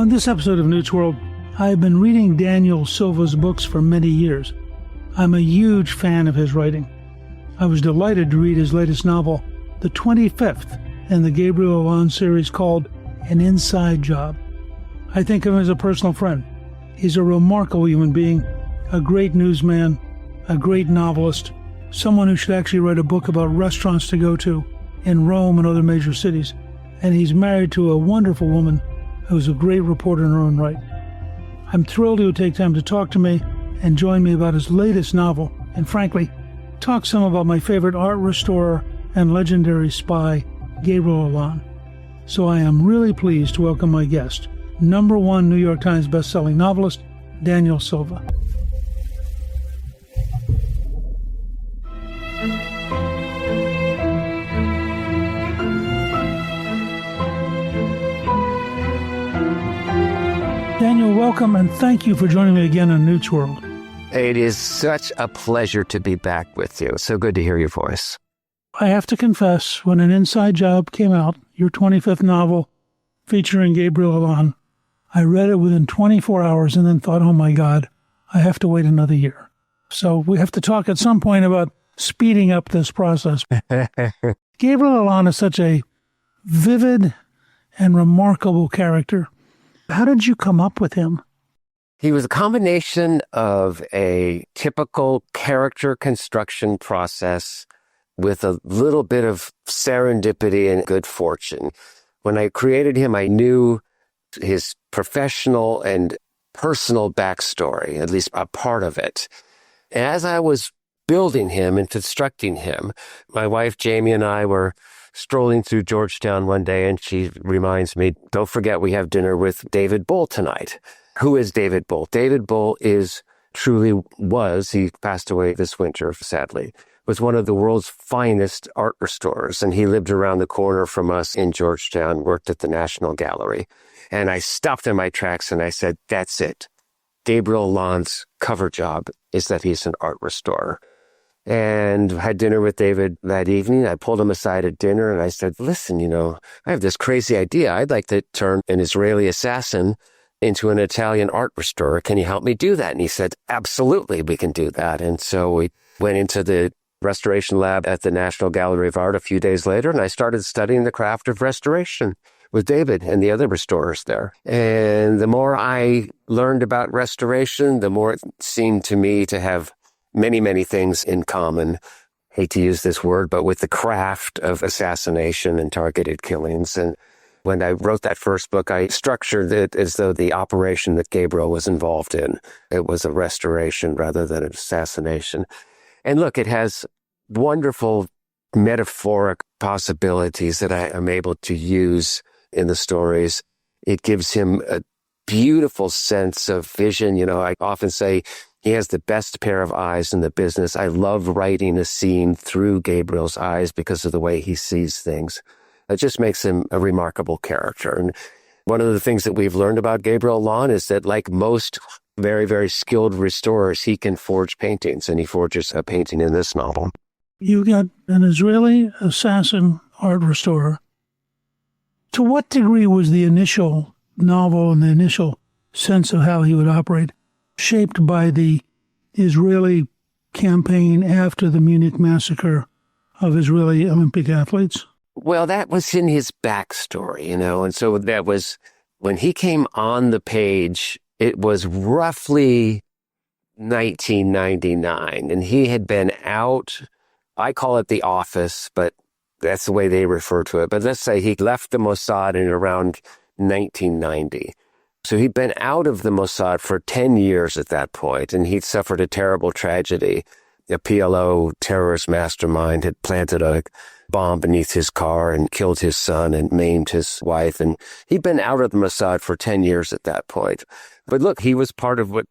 On this episode of Newt's World, I have been reading Daniel Silva's books for many years. I'm a huge fan of his writing. I was delighted to read his latest novel, the 25th in the Gabriel Allon series called An Inside Job. I think of him as a personal friend. He's a remarkable human being, a great newsman, a great novelist, someone who should actually write a book about restaurants to go to in Rome and other major cities. And he's married to a wonderful woman who's a great reporter in her own right. I'm thrilled he would take time to talk to me and join me about his latest novel, and frankly, talk some about my favorite art restorer and legendary spy, Gabriel Allon. So I am really pleased to welcome my guest, #1 New York Times bestselling novelist, Daniel Silva. Daniel, welcome, and thank you for joining me again on Newt's World. It is such a pleasure to be back with you. So good to hear your voice. I have to confess, when An Inside Job came out, your 25th novel featuring Gabriel Allon, I read it within 24 hours and then thought, oh my God, I have to wait another year. So we have to talk at some point about speeding up this process. Gabriel Allon is such a vivid and remarkable character. How did you come up with him? He was a combination of a typical character construction process with a little bit of serendipity and good fortune. When I created him, I knew his professional and personal backstory, at least a part of it. As I was building him and constructing him, my wife Jamie and I were strolling through Georgetown one day, and she reminds me, don't forget we have dinner with David Bull tonight. Who is David Bull? David Bull he passed away this winter, sadly, was one of the world's finest art restorers, and he lived around the corner from us in Georgetown, worked at the National Gallery. And I stopped in my tracks and I said, that's it. Gabriel Allon's cover job is that he's an art restorer. And had dinner with David that evening. I pulled him aside at dinner and I said, listen, I have this crazy idea. I'd like to turn an Israeli assassin into an Italian art restorer. Can you help me do that? And he said, absolutely, we can do that. And so we went into the restoration lab at the National Gallery of Art a few days later, and I started studying the craft of restoration with David and the other restorers there. And the more I learned about restoration, the more it seemed to me to have many, many things in common. Hate to use this word, but with the craft of assassination and targeted killings. And when I wrote that first book, I structured it as though the operation that Gabriel was involved in, it was a restoration rather than an assassination. And look, it has wonderful metaphoric possibilities that I am able to use in the stories. It gives him a beautiful sense of vision. I often say he has the best pair of eyes in the business. I love writing a scene through Gabriel's eyes because of the way he sees things. It just makes him a remarkable character. And one of the things that we've learned about Gabriel Allon is that, like most very, very skilled restorers, he can forge paintings, and he forges a painting in this novel. You got an Israeli assassin art restorer. To what degree was the initial novel and the initial sense of how he would operate shaped by the Israeli campaign after the Munich massacre of Israeli Olympic athletes? Well, that was in his backstory, and so that was when he came on the page, it was roughly 1999, and he had been out. I call it the office, but that's the way they refer to it. But let's say he left the Mossad in around 1990. So he'd been out of the Mossad for 10 years at that point, and he'd suffered a terrible tragedy. A PLO terrorist mastermind had planted a bomb beneath his car and killed his son and maimed his wife. And he'd been out of the Mossad for 10 years at that point. But look, he was part of what,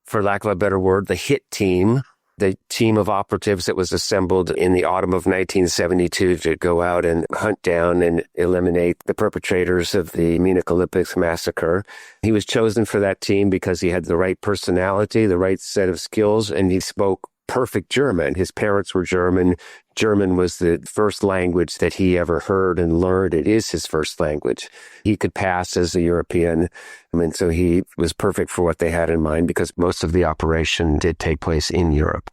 for lack of a better word, the hit team, the team of operatives that was assembled in the autumn of 1972 to go out and hunt down and eliminate the perpetrators of the Munich Olympics massacre. He was chosen for that team because he had the right personality, the right set of skills, and he spoke perfect German. His parents were German. German was the first language that he ever heard and learned. It is his first language. He could pass as a European. And so he was perfect for what they had in mind because most of the operation did take place in Europe.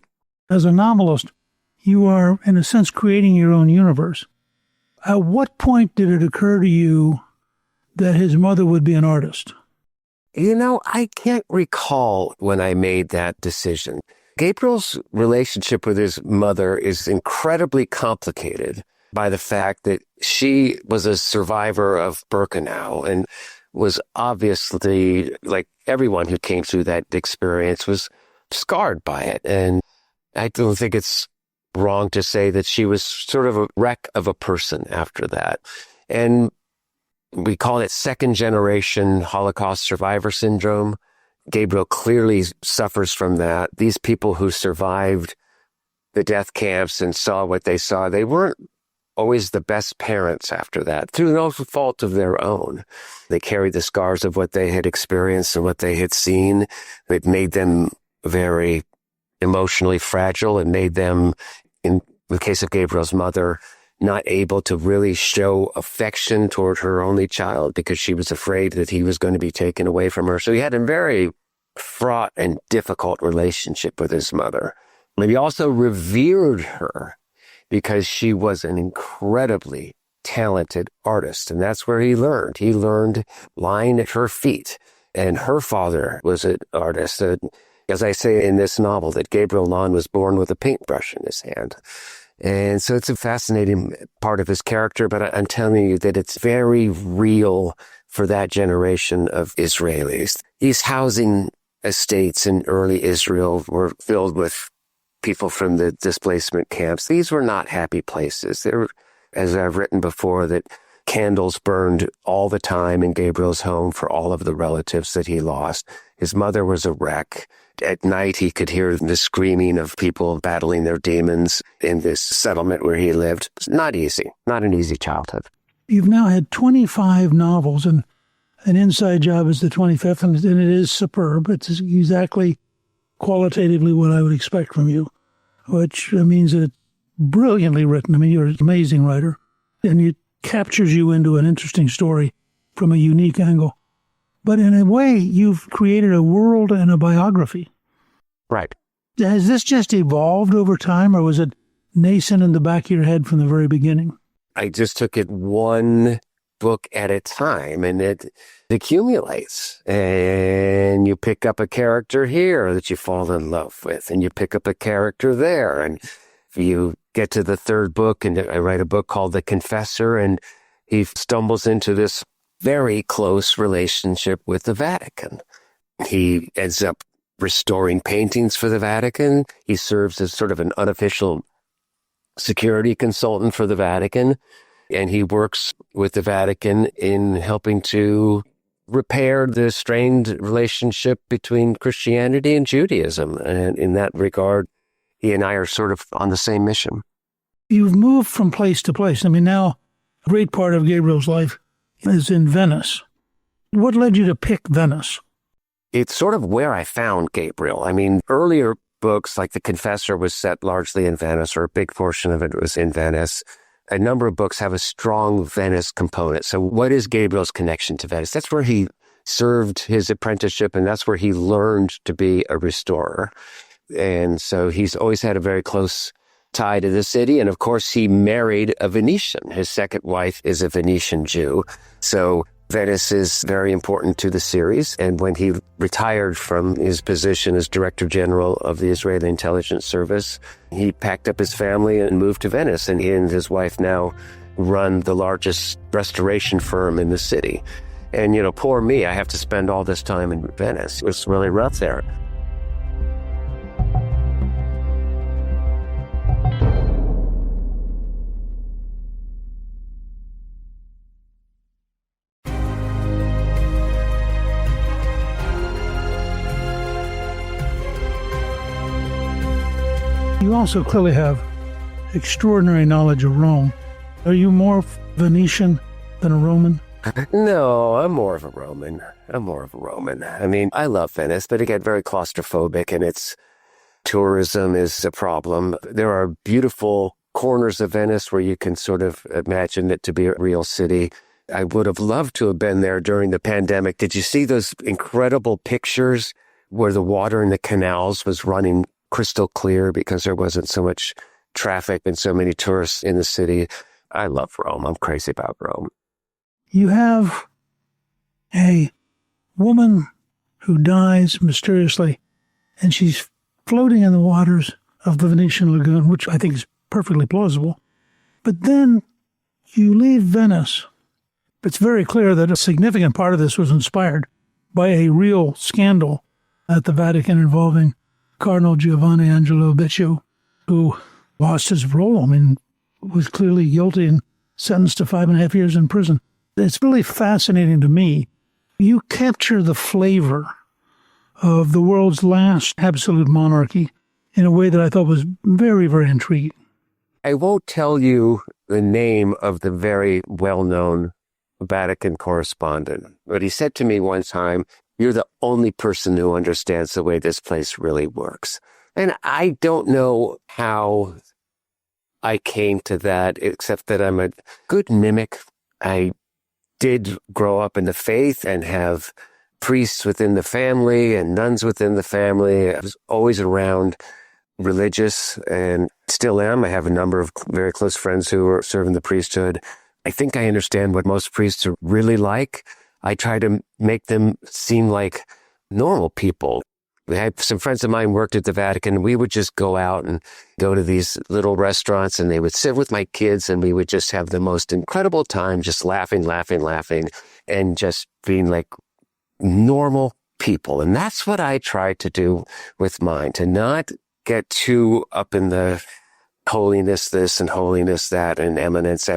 As a novelist, you are, in a sense, creating your own universe. At what point did it occur to you that his mother would be an artist? I can't recall when I made that decision. Gabriel's relationship with his mother is incredibly complicated by the fact that she was a survivor of Birkenau and was obviously, like everyone who came through that experience, was scarred by it. And I don't think it's wrong to say that she was sort of a wreck of a person after that. And we call it second generation Holocaust survivor syndrome. Gabriel clearly suffers from that. These people who survived the death camps and saw what they saw, they weren't always the best parents after that, through no fault of their own. They carried the scars of what they had experienced and what they had seen. It made them very emotionally fragile and made them, in the case of Gabriel's mother, not able to really show affection toward her only child because she was afraid that he was going to be taken away from her. So he had a very fraught and difficult relationship with his mother. But he also revered her because she was an incredibly talented artist. And that's where he learned. He learned lying at her feet. And her father was an artist. As I say in this novel, that Gabriel Allon was born with a paintbrush in his hand. And so it's a fascinating part of his character, but I'm telling you that it's very real for that generation of Israelis. These housing estates in early Israel were filled with people from the displacement camps. These were not happy places. There were, as I've written before, that candles burned all the time in Gabriel's home for all of the relatives that he lost. His mother was a wreck. At night, he could hear the screaming of people battling their demons in this settlement where he lived. It's not easy, not an easy childhood. You've now had 25 novels, and An Inside Job is the 25th, and it is superb. It's exactly qualitatively what I would expect from you, which means that it's brilliantly written. I mean, you're an amazing writer, and it captures you into an interesting story from a unique angle. But in a way, you've created a world and a biography. Right. Has this just evolved over time, or was it nascent in the back of your head from the very beginning? I just took it one book at a time, and it accumulates. And you pick up a character here that you fall in love with, and you pick up a character there. And you get to the third book, and I write a book called The Confessor, and he stumbles into this very close relationship with the Vatican. He ends up restoring paintings for the Vatican. He serves as sort of an unofficial security consultant for the Vatican, and he works with the Vatican in helping to repair the strained relationship between Christianity and Judaism. And in that regard, he and I are sort of on the same mission. You've moved from place to place. I mean, now a great part of Gabriel's life is in Venice. What led you to pick Venice? It's sort of where I found Gabriel. I mean, earlier books like The Confessor was set largely in Venice, or a big portion of it was in Venice. A number of books have a strong Venice component. So what is Gabriel's connection to Venice? That's where he served his apprenticeship, and that's where he learned to be a restorer. And so he's always had a very close tie to the city. And of course, he married a Venetian. His second wife is a Venetian Jew. So Venice is very important to the series. And when he retired from his position as Director General of the Israeli Intelligence Service, he packed up his family and moved to Venice. And he and his wife now run the largest restoration firm in the city. And, poor me, I have to spend all this time in Venice. It was really rough there. You also clearly have extraordinary knowledge of Rome. Are you more Venetian than a Roman? No, I'm more of a Roman. I mean, I love Venice, but it get very claustrophobic, and its tourism is a problem. There are beautiful corners of Venice where you can sort of imagine it to be a real city. I would have loved to have been there during the pandemic. Did you see those incredible pictures where the water in the canals was running crystal clear because there wasn't so much traffic and so many tourists in the city? I love Rome. I'm crazy about Rome. You have a woman who dies mysteriously, and she's floating in the waters of the Venetian lagoon, which I think is perfectly plausible. But then you leave Venice. It's very clear that a significant part of this was inspired by a real scandal at the Vatican involving Cardinal Giovanni Angelo Becciu, who lost his role. I mean, was clearly guilty and sentenced to 5.5 years in prison. It's really fascinating to me. You capture the flavor of the world's last absolute monarchy in a way that I thought was very, very intriguing. I won't tell you the name of the very well-known Vatican correspondent, but he said to me one time, "You're the only person who understands the way this place really works." And I don't know how I came to that, except that I'm a good mimic. I did grow up in the faith and have priests within the family and nuns within the family. I was always around religious and still am. I have a number of very close friends who are serving the priesthood. I think I understand what most priests are really like. I try to make them seem like normal people. I had some friends of mine worked at the Vatican. We would just go out and go to these little restaurants, and they would sit with my kids, and we would just have the most incredible time, just laughing, and just being like normal people. And that's what I try to do with mine, to not get too up in the holiness this and holiness that and eminence,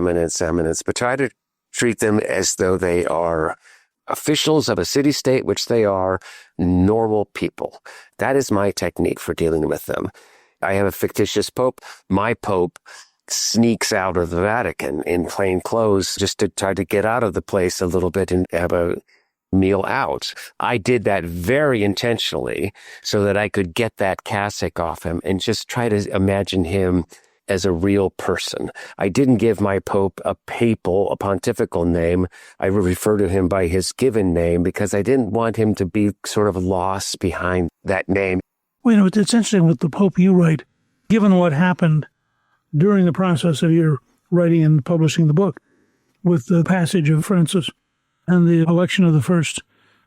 but try to treat them as though they are officials of a city-state, which they are, normal people. That is my technique for dealing with them. I have a fictitious pope. My pope sneaks out of the Vatican in plain clothes just to try to get out of the place a little bit and have a meal out. I did that very intentionally so that I could get that cassock off him and just try to imagine him as a real person. I didn't give my pope a pontifical name. I refer to him by his given name because I didn't want him to be sort of lost behind that name. Well, it's interesting with the pope you write, given what happened during the process of your writing and publishing the book, with the passage of Francis and the election of the first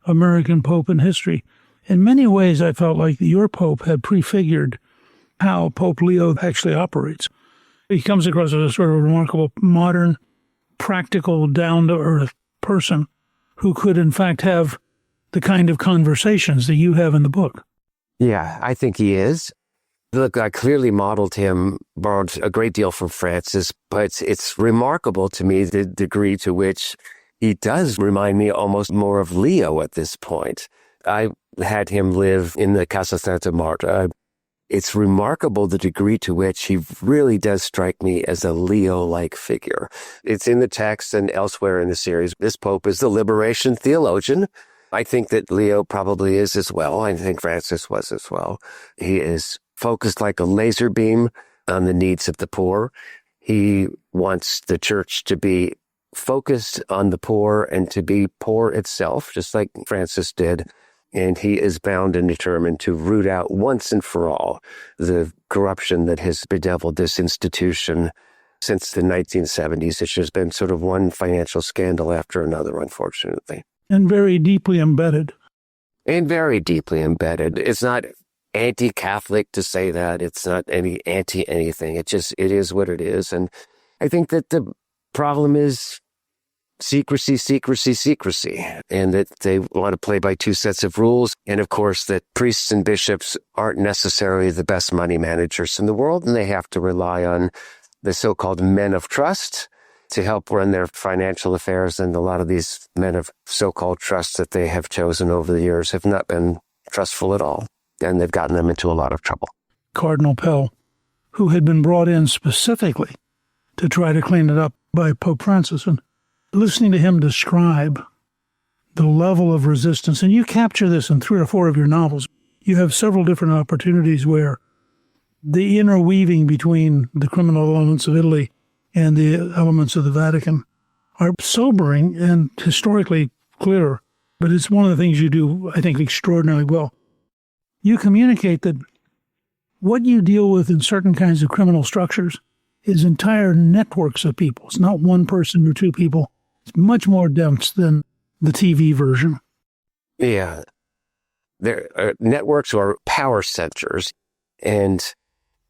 American pope in history. In many ways, I felt like your pope had prefigured how Pope Leo actually operates. He comes across as a sort of remarkable, modern, practical, down-to-earth person who could, in fact, have the kind of conversations that you have in the book. Yeah, I think he is. Look, I clearly borrowed a great deal from Francis, but it's remarkable to me the degree to which he does remind me almost more of Leo at this point. I had him live in the Casa Santa Marta. It's remarkable the degree to which he really does strike me as a Leo-like figure. It's in the text and elsewhere in the series. This pope is the liberation theologian. I think that Leo probably is as well. I think Francis was as well. He is focused like a laser beam on the needs of the poor. He wants the church to be focused on the poor and to be poor itself, just like Francis did. And he is bound and determined to root out once and for all the corruption that has bedeviled this institution since the 1970s. It's just been sort of one financial scandal after another, unfortunately. And very deeply embedded. It's not anti-Catholic to say that. It's not any anti-anything. It is what it is. And I think that the problem is secrecy, and that they want to play by two sets of rules. And of course, that priests and bishops aren't necessarily the best money managers in the world, and they have to rely on the so-called men of trust to help run their financial affairs. And a lot of these men of so-called trust that they have chosen over the years have not been trustful at all, and they've gotten them into a lot of trouble. Cardinal Pell, who had been brought in specifically to try to clean it up by Pope Francis, and listening to him describe the level of resistance, and you capture this in 3 or 4 of your novels. You have several different opportunities where the interweaving between the criminal elements of Italy and the elements of the Vatican are sobering and historically clear. But it's one of the things you do, I think, extraordinarily well. You communicate that what you deal with in certain kinds of criminal structures is entire networks of people. It's not one person or two people. It's much more dense than the TV version. Yeah. There are networks or power centers, and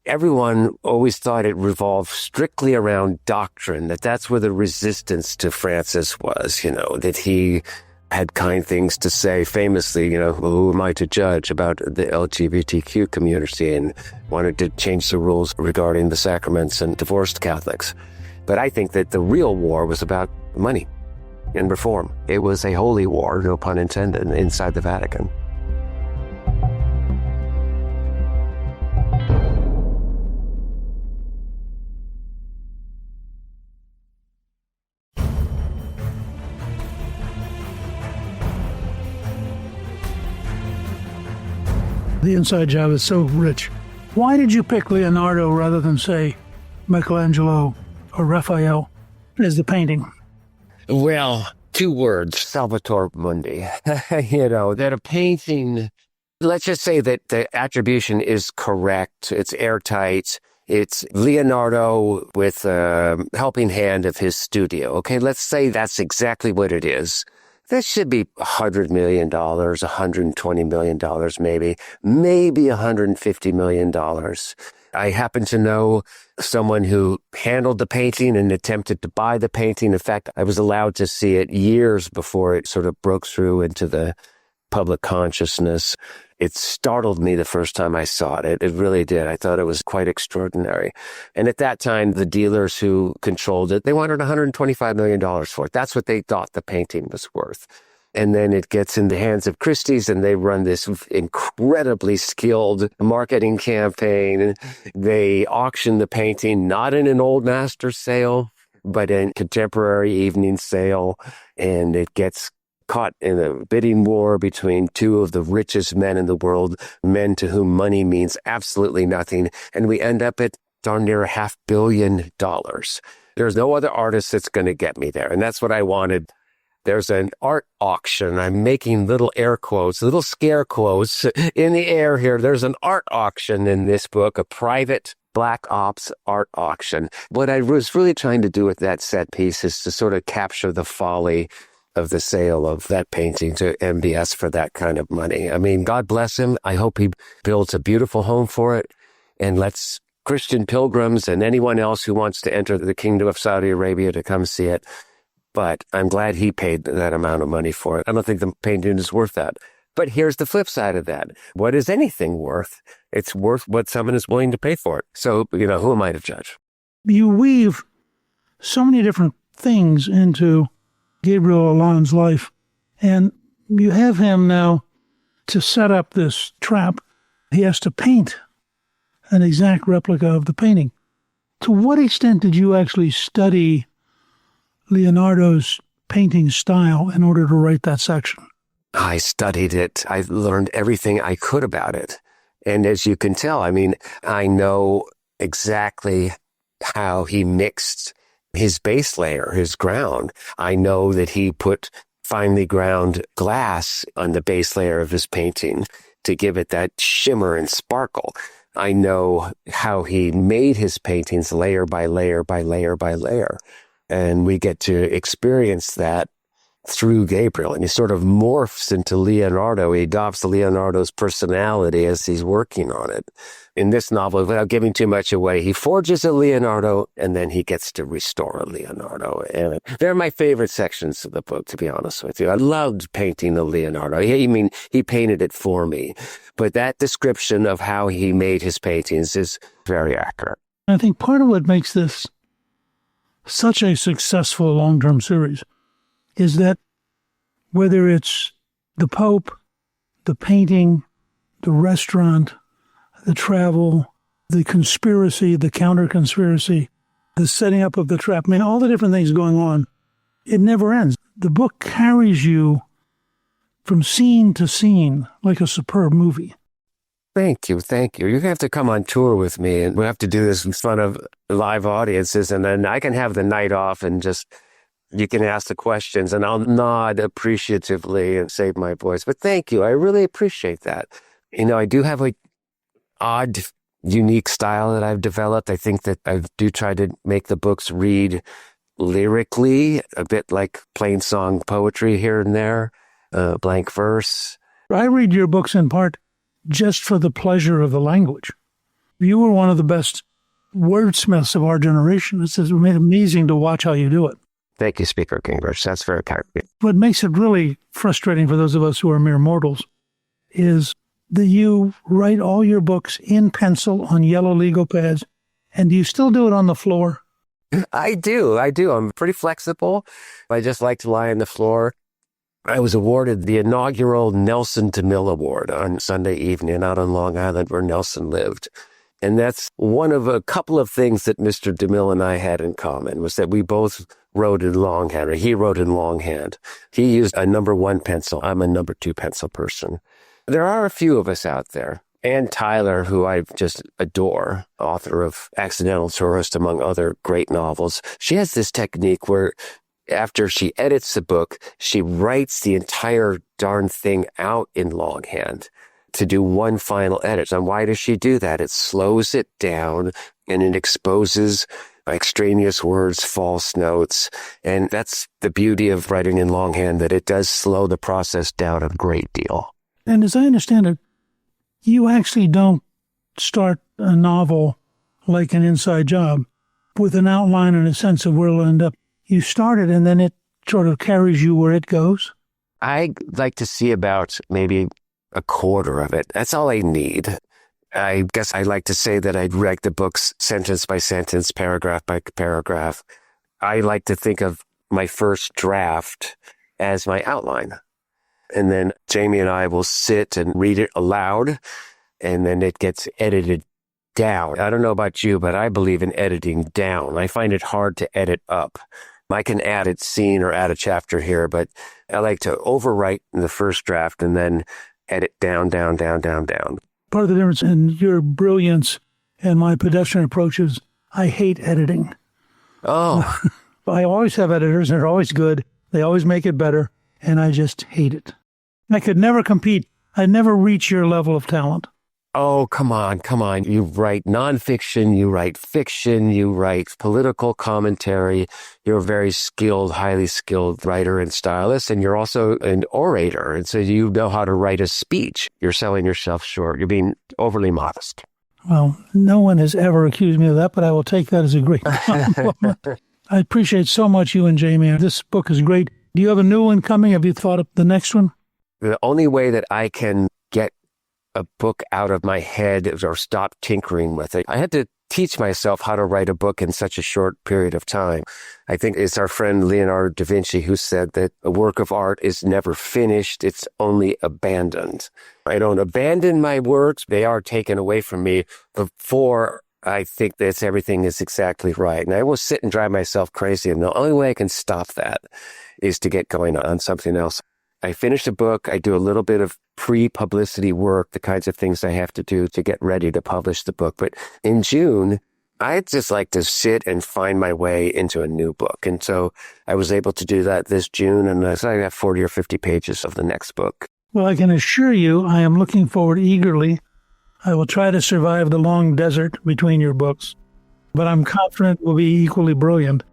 everyone always thought it revolved strictly around doctrine, that's where the resistance to Francis was, that he had kind things to say famously, who am I to judge about the LGBTQ community, and wanted to change the rules regarding the sacraments and divorced Catholics. But I think that the real war was about money and reform. It was a holy war, no pun intended, inside the Vatican. The inside job is so rich. Why did you pick Leonardo rather than, say, Michelangelo or Raphael as the painting? Well, 2 words, Salvator Mundi. That a painting, let's just say that the attribution is correct. It's airtight. It's Leonardo with a helping hand of his studio. Okay, let's say that's exactly what it is. That should be $100 million, $120 million, maybe $150 million. I happen to know someone who handled the painting and attempted to buy the painting. In fact, I was allowed to see it years before it sort of broke through into the public consciousness. It startled me the first time I saw it. It really did. I thought it was quite extraordinary. And at that time, the dealers who controlled it, they wanted $125 million for it. That's what they thought the painting was worth. And then it gets in the hands of Christie's, and they run this incredibly skilled marketing campaign. They auction the painting, not in an old master sale, but in contemporary evening sale. And it gets caught in a bidding war between 2 of the richest men in the world, men to whom money means absolutely nothing. And we end up at darn near $500 million. There's no other artist that's going to get me there. And that's what I wanted. There's an art auction. I'm making little air quotes, little scare quotes in the air here. There's an art auction in this book, a private Black Ops art auction. What I was really trying to do with that set piece is to sort of capture the folly of the sale of that painting to MBS for that kind of money. I mean, God bless him. I hope he builds a beautiful home for it and lets Christian pilgrims and anyone else who wants to enter the Kingdom of Saudi Arabia to come see it. But I'm glad he paid that amount of money for it. I don't think the painting is worth that. But here's the flip side of that. What is anything worth? It's worth what someone is willing to pay for it. So, who am I to judge? You weave so many different things into Gabriel Allon's life, and you have him now to set up this trap. He has to paint an exact replica of the painting. To what extent did you actually study Leonardo's painting style in order to write that section? I studied it. I learned everything I could about it. And as you can tell, I know exactly how he mixed his base layer, his ground. I know that he put finely ground glass on the base layer of his painting to give it that shimmer and sparkle. I know how he made his paintings layer by layer by layer by layer. And we get to experience that through Gabriel. And he sort of morphs into Leonardo. He adopts Leonardo's personality as he's working on it. In this novel, without giving too much away, he forges a Leonardo, and then he gets to restore a Leonardo. And they're my favorite sections of the book, to be honest with you. I loved painting the Leonardo. He painted it for me. But that description of how he made his paintings is very accurate. I think part of what makes this such a successful long-term series is that whether it's the Pope, the painting, the restaurant, the travel, the conspiracy, the counter-conspiracy, the setting up of the trap, all the different things going on, it never ends. The book carries you from scene to scene like a superb movie. Thank you. Thank you. You have to come on tour with me, and we have to do this in front of live audiences, and then I can have the night off and just, you can ask the questions, and I'll nod appreciatively and save my voice. But thank you. I really appreciate that. I do have a odd, unique style that I've developed. I think that I do try to make the books read lyrically, a bit like plain song poetry here and there, blank verse. I read your books in part just for the pleasure of the language. You were one of the best wordsmiths of our generation. It's amazing to watch how you do it. Thank you, Speaker Gingrich. That's very kind of you. What makes it really frustrating for those of us who are mere mortals is that you write all your books in pencil on yellow Lego pads, and do you still do it on the floor? I do. I'm pretty flexible. I just like to lie on the floor. I was awarded the inaugural Nelson DeMille Award on Sunday evening out on Long Island where Nelson lived. And that's one of a couple of things that Mr. DeMille and I had in common, was that we both wrote in longhand, or he wrote in longhand. He used a number 1 pencil. I'm a number 2 pencil person. There are a few of us out there. Ann Tyler, who I just adore, author of Accidental Tourist, among other great novels, she has this technique where after she edits the book, she writes the entire darn thing out in longhand to do one final edit. And why does she do that? It slows it down and it exposes extraneous words, false notes. And that's the beauty of writing in longhand, that it does slow the process down a great deal. And as I understand it, you actually don't start a novel like an inside job with an outline and a sense of where it'll end up. You start it and then it sort of carries you where it goes. I like to see about maybe a quarter of it. That's all I need. I guess I like to say that I'd write the books sentence by sentence, paragraph by paragraph. I like to think of my first draft as my outline. And then Jamie and I will sit and read it aloud, and then it gets edited down. I don't know about you, but I believe in editing down. I find it hard to edit up. I can add a scene or add a chapter here, but I like to overwrite in the first draft and then edit down. Part of the difference in your brilliance and my pedestrian approach is I hate editing. Oh. I always have editors, and they're always good. They always make it better, and I just hate it. I could never compete. I'd never reach your level of talent. Oh, come on. You write nonfiction, you write fiction, you write political commentary. You're a very skilled, highly skilled writer and stylist, and you're also an orator. And so you know how to write a speech. You're selling yourself short. You're being overly modest. Well, no one has ever accused me of that, but I will take that as a great compliment. I appreciate so much you and Jamie. This book is great. Do you have a new one coming? Have you thought of the next one? The only way that I can get a book out of my head or stop tinkering with it, I had to teach myself how to write a book in such a short period of time. I think it's our friend Leonardo da Vinci who said that a work of art is never finished, it's only abandoned. I don't abandon my works, they are taken away from me before I think that everything is exactly right. And I will sit and drive myself crazy, and the only way I can stop that is to get going on something else. I finish a book, I do a little bit of pre-publicity work, the kinds of things I have to do to get ready to publish the book. But in June, I'd just like to sit and find my way into a new book. And so I was able to do that this June, and I got 40 or 50 pages of the next book. Well, I can assure you I am looking forward eagerly. I will try to survive the long desert between your books, but I'm confident it will be equally brilliant.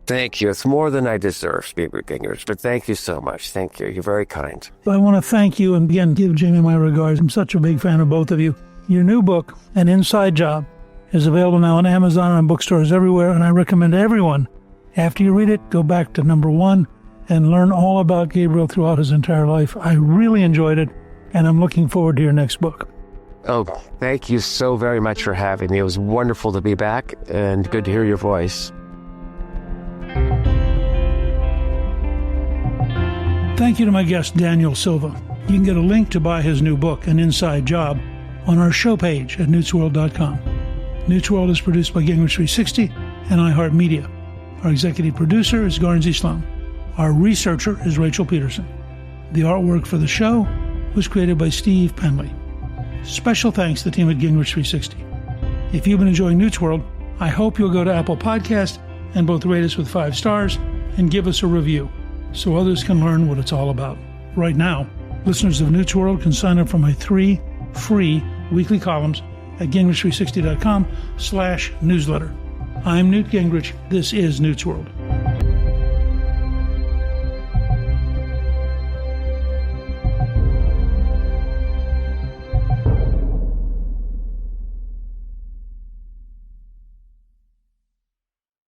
Thank you. It's more than I deserve, Speaker Gingrich, but thank you so much. Thank you. You're very kind. I want to thank you and again give Jamie my regards. I'm such a big fan of both of you. Your new book, An Inside Job, is available now on Amazon and bookstores everywhere, and I recommend everyone, after you read it, go back to number 1 and learn all about Gabriel throughout his entire life. I really enjoyed it, and I'm looking forward to your next book. Oh, thank you so very much for having me. It was wonderful to be back, and good to hear your voice. Thank you to my guest, Daniel Silva. You can get a link to buy his new book, An Inside Job, on our show page at newtsworld.com. Newt's World is produced by Gingrich 360 and iHeartMedia. Our executive producer is Garnsey Sloan. Our researcher is Rachel Peterson. The artwork for the show was created by Steve Penley. Special thanks to the team at Gingrich 360. If you've been enjoying Newt's World, I hope you'll go to Apple Podcast and both rate us with 5 stars and give us a review so others can learn what it's all about. Right now, listeners of Newt's World can sign up for my 3 free weekly columns at Gingrich360.com/newsletter. I'm Newt Gingrich. This is Newt's World.